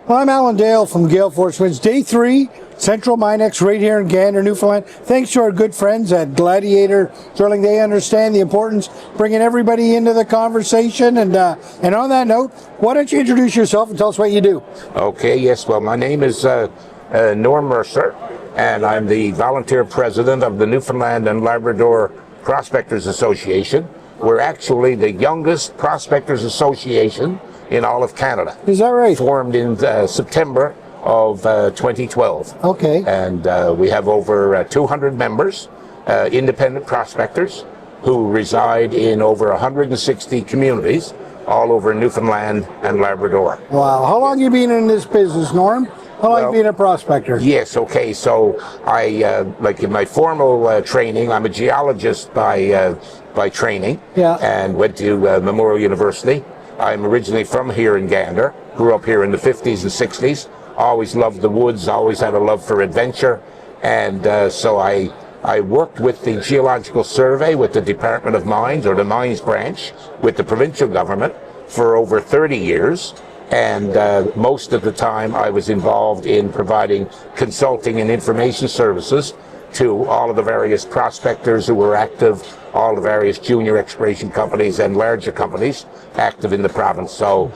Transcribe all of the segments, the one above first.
Well, I'm Alan Dale from Gale Force Winds. Day 3, Central Minex right here in Gander, Newfoundland. Thanks to our good friends at Gladiator Drilling. They understand the importance, bringing everybody into the conversation. And on that note, why don't you introduce yourself and tell us what you do? Okay, yes. Well, my name is Norm Mercer, and I'm the volunteer president of the Newfoundland and Labrador Prospectors Association. We're actually the youngest Prospectors Association in all of Canada. Is that right? Formed in September of 2012. Okay. And we have over 200 members, independent prospectors, who reside in over 160 communities all over Newfoundland and Labrador. Wow. How long have you been in this business, Norm? How long have you been a prospector? Yes, okay. So I, like in my formal training, I'm a geologist by training. Yeah. And went to Memorial University. I'm originally from here in Gander, grew up here in the 50s and 60s, always loved the woods, always had a love for adventure, and so I worked with the Geological Survey with the Department of Mines, or the Mines branch, with the provincial government for over 30 years, and most of the time I was involved in providing consulting and information services to all of the various prospectors who were active, all the various junior exploration companies and larger companies active in the province. So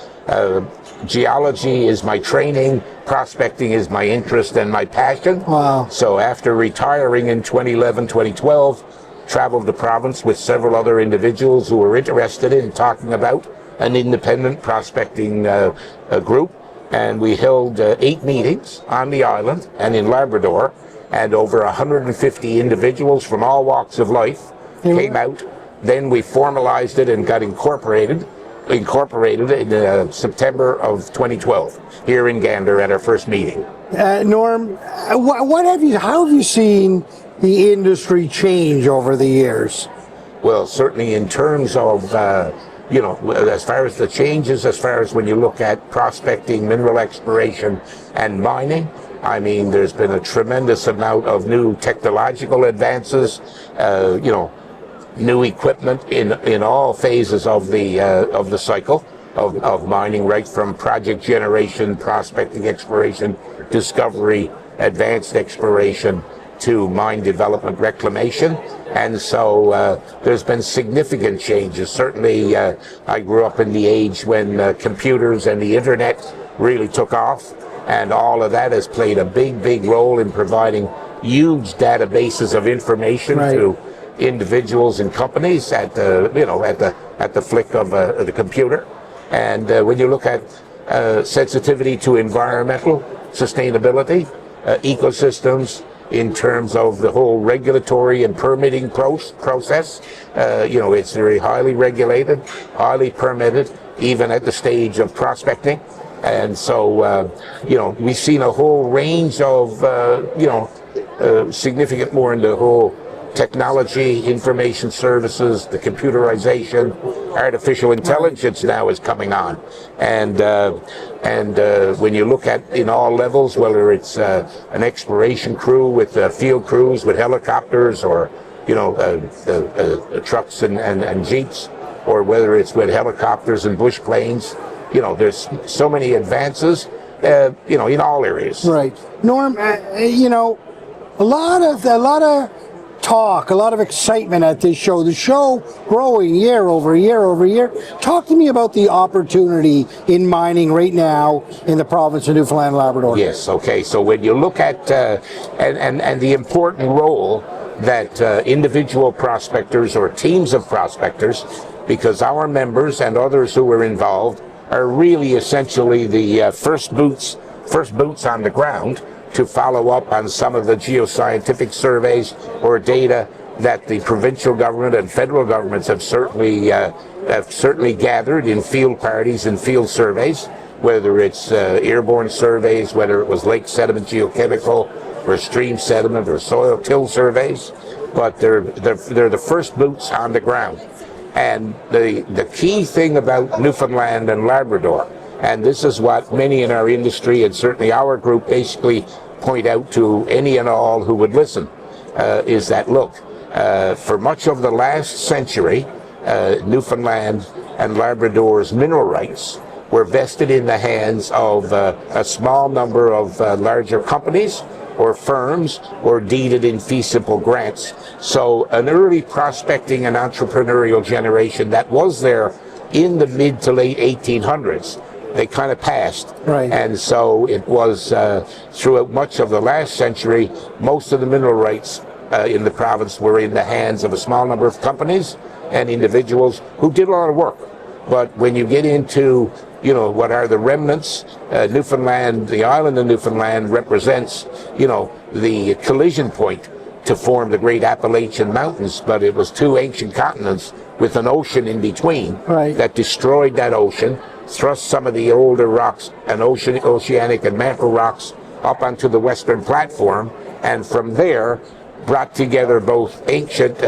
geology is my training, prospecting is my interest and my passion. Wow. So after retiring in 2011, 2012, traveled the province with several other individuals who were interested in talking about an independent prospecting group. And we held 8 meetings on the island and in Labrador, and over 150 individuals from all walks of life came out. Then we formalized it and got incorporated in September of 2012 here in Gander at our first meeting. Norm, how have you seen the industry change over the years? Well, certainly in terms of as far as the changes, as far as when you look at prospecting, mineral exploration, and mining, I mean, there's been a tremendous amount of new technological advances, new equipment in all phases of the cycle of mining, right from project generation, prospecting, exploration, discovery, advanced exploration, to mine development, reclamation. And so there's been significant changes. Certainly I grew up in the age when computers and the internet really took off, and all of that has played a big role in providing huge databases of information to individuals and companies at the flick of the computer. And when you look at sensitivity to environmental sustainability, ecosystems, in terms of the whole regulatory and permitting process, it's very highly regulated, highly permitted, even at the stage of prospecting. And so, we've seen a whole range of, significant more in the whole technology, information services, the computerization, artificial intelligence now is coming on. And when you look at in all levels, whether it's an exploration crew with field crews with helicopters, or trucks and jeeps, or whether it's with helicopters and bush planes, there's so many advances, in all areas. Right. Norm, a lot of talk, a lot of excitement at this show. The show growing year over year. Talk to me about the opportunity in mining right now in the province of Newfoundland and Labrador. Yes, okay. So when you look at and the important role that individual prospectors or teams of prospectors, because our members and others who are involved are really essentially the first boots on the ground to follow up on some of the geoscientific surveys or data that the provincial government and federal governments have certainly gathered in field parties and field surveys, whether it's airborne surveys, whether it was lake sediment geochemical, or stream sediment, or soil till surveys. But they're the first boots on the ground. And the key thing about Newfoundland and Labrador, and this is what many in our industry and certainly our group basically point out to any and all who would listen, is that, look, for much of the last century, Newfoundland and Labrador's mineral rights were vested in the hands of a small number of larger companies or firms, or deeded in fee simple grants. So an early prospecting and entrepreneurial generation that was there in the mid to late 1800s, they kind of passed. Right. And so it was throughout much of the last century, most of the mineral rights in the province were in the hands of a small number of companies and individuals who did a lot of work. But when you get into, you know, what are the remnants, Newfoundland, the island of Newfoundland represents, you know, the collision point to form the Great Appalachian Mountains, but it was two ancient continents with an ocean in between. Right. That destroyed that ocean, thrust some of the older rocks and oceanic and mantle rocks up onto the western platform, and from there brought together both ancient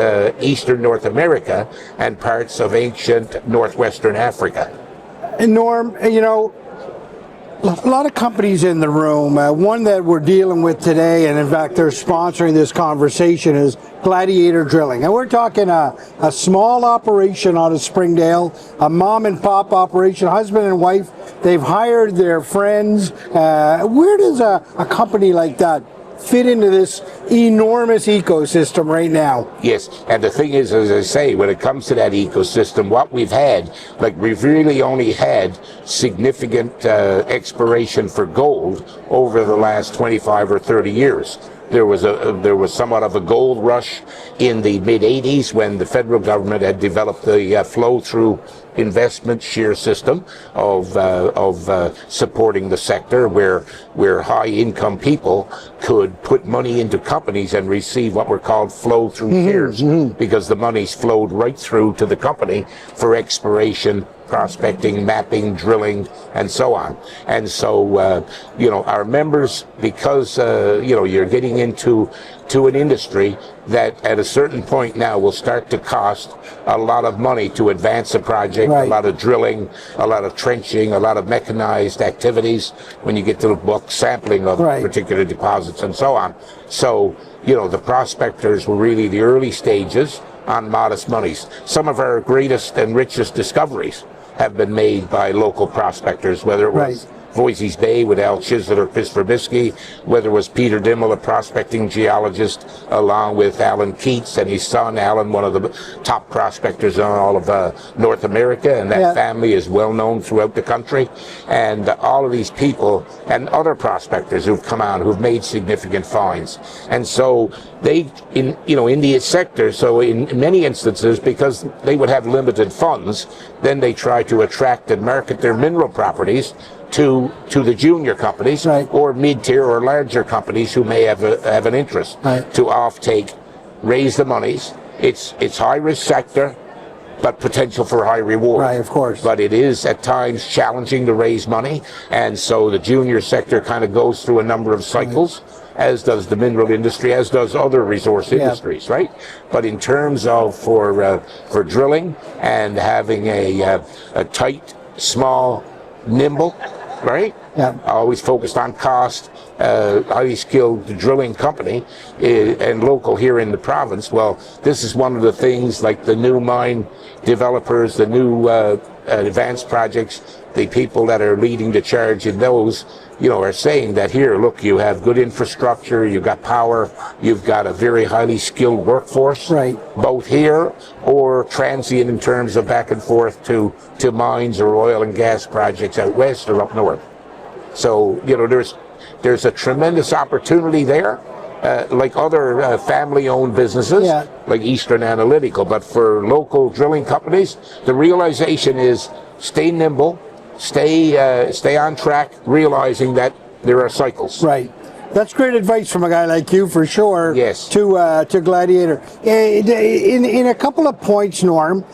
eastern North America and parts of ancient northwestern Africa. And Norm, you know, a lot of companies in the room. One that we're dealing with today, and in fact they're sponsoring this conversation, is Gladiator Drilling. And we're talking a small operation out of Springdale, a mom and pop operation, husband and wife. They've hired their friends. Where does a company like that fit into this enormous ecosystem right now? Yes, and the thing is, as I say, when it comes to that ecosystem, what we've had, like we've really only had significant exploration for gold over the last 25 or 30 years. There was somewhat of a gold rush in the mid-'80s when the federal government had developed the flow-through investment share system of supporting the sector, where high-income people could put money into companies and receive what were called flow-through shares, because the monies flowed right through to the company for exploration, prospecting, mapping, drilling, and so on. And so, you know, our members, because, you know, you're getting into an industry that at a certain point now will start to cost a lot of money to advance a project, right. A lot of drilling, a lot of trenching, a lot of mechanized activities when you get to the bulk sampling of right. particular deposits and so on. So, you know, the prospectors were really the early stages on modest monies. Some of our greatest and richest discoveries have been made by local prospectors, whether it was Voisey's Bay with Al Chislett or Chris Verbisky, whether it was Peter Dimmel, a prospecting geologist, along with Alan Keats and his son Alan, one of the top prospectors in all of North America, and that family is well known throughout the country. And all of these people and other prospectors who've come out who've made significant finds. And so they, in the sector, so in many instances, because they would have limited funds, then they try to attract and market their mineral properties to the junior companies, right. or mid-tier or larger companies who may have an interest, right. to offtake, raise the monies. It's high-risk sector, but potential for high reward. Right, of course. But it is at times challenging to raise money, and so the junior sector kind of goes through a number of cycles, as does the mineral industry, as does other resource industries, right? But in terms of for drilling and having a tight, small, nimble, right? Yeah. Always focused on cost, highly skilled drilling company, and local here in the province. Well, this is one of the things, like the new mine developers, the new advanced projects, the people that are leading the charge in those, are saying that here, look, you have good infrastructure, you've got power, you've got a very highly skilled workforce, right, both here or transient in terms of back and forth to mines or oil and gas projects out west or up north. So, there's a tremendous opportunity there, like other family-owned businesses, like Eastern Analytical. But for local drilling companies, the realization is stay nimble, stay on track, realizing that there are cycles. Right. That's great advice from a guy like you, for sure. Yes. To Gladiator. In a couple of points, Norm,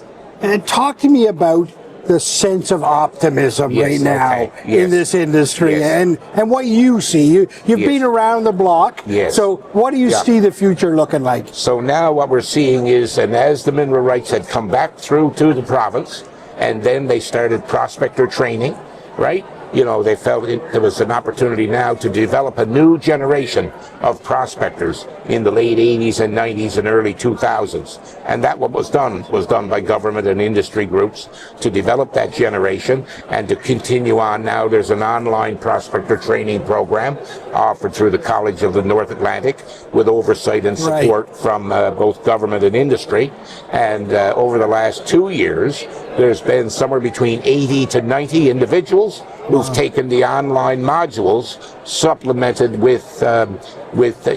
talk to me about the sense of optimism right now in this industry, and what you see. You've been around the block. Yes. So what do you see the future looking like? So now what we're seeing is, and as the mineral rights had come back through to the province, and then they started prospector training, right? they felt there was an opportunity now to develop a new generation of prospectors in the late 80s and 90s and early 2000s. And that what was done by government and industry groups to develop that generation and to continue on. Now there's an online prospector training program offered through the College of the North Atlantic with oversight and support from both government and industry. And over the last 2 years, there's been somewhere between 80 to 90 individuals who've taken the online modules supplemented with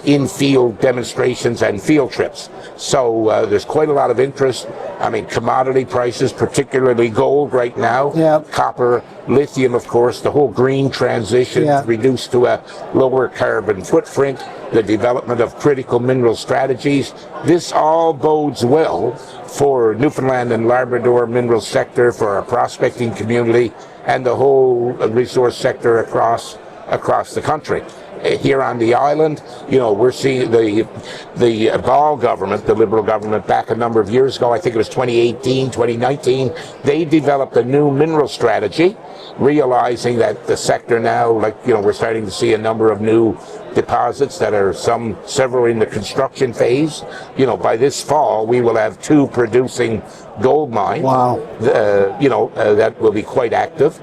in-field demonstrations and field trips. So there's quite a lot of interest. I mean, commodity prices, particularly gold right now, copper, lithium, of course, the whole green transition reduced to a lower carbon footprint, the development of critical mineral strategies. This all bodes well for Newfoundland and Labrador mineral sector, for our prospecting community, and the whole resource sector across the country. Here on the island, we're seeing the Ball government, the Liberal government, back a number of years ago, I think it was 2018, 2019, they developed a new mineral strategy, realizing that the sector now, we're starting to see a number of new deposits that are several in the construction phase. By this fall, we will have 2 producing gold mines. Wow. That will be quite active.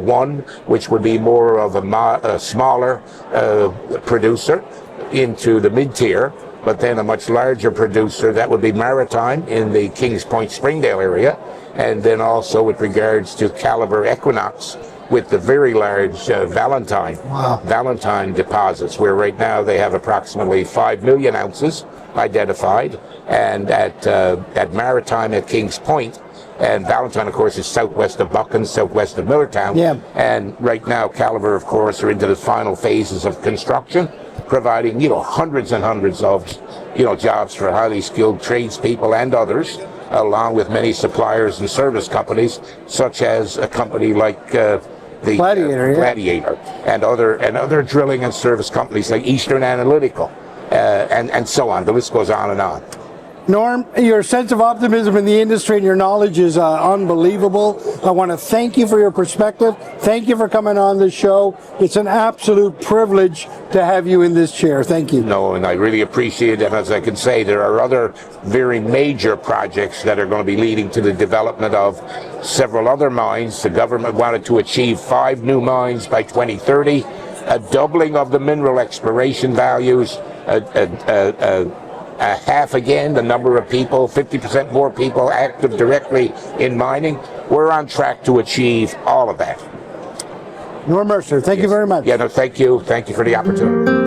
One, which would be more of a smaller producer into the mid-tier, but then a much larger producer that would be Maritime in the Kings Point, Springdale area, and then also with regards to Caliber Equinox with the very large Valentine deposits, where right now they have approximately 5 million ounces identified, and at Maritime at Kings Point, and Valentine, of course, is southwest of Buchan, southwest of Millertown. Yeah. And right now, Caliber, of course, are into the final phases of construction, providing, hundreds and hundreds of, jobs for highly skilled tradespeople and others, along with many suppliers and service companies, such as a company like the Gladiator, and other drilling and service companies like Eastern Analytical, and so on. The list goes on and on. Norm, your sense of optimism in the industry and your knowledge is unbelievable. I want to thank you for your perspective. Thank you for coming on the show. It's an absolute privilege to have you in this chair. Thank you. No, and I really appreciate it. And as I can say, there are other very major projects that are going to be leading to the development of several other mines. The government wanted to achieve 5 new mines by 2030, a doubling of the mineral exploration values, half again the number of people, 50% more people active directly in mining. We're on track to achieve all of that. Norm Mercer, thank you very much. Yeah, no, thank you. Thank you for the opportunity.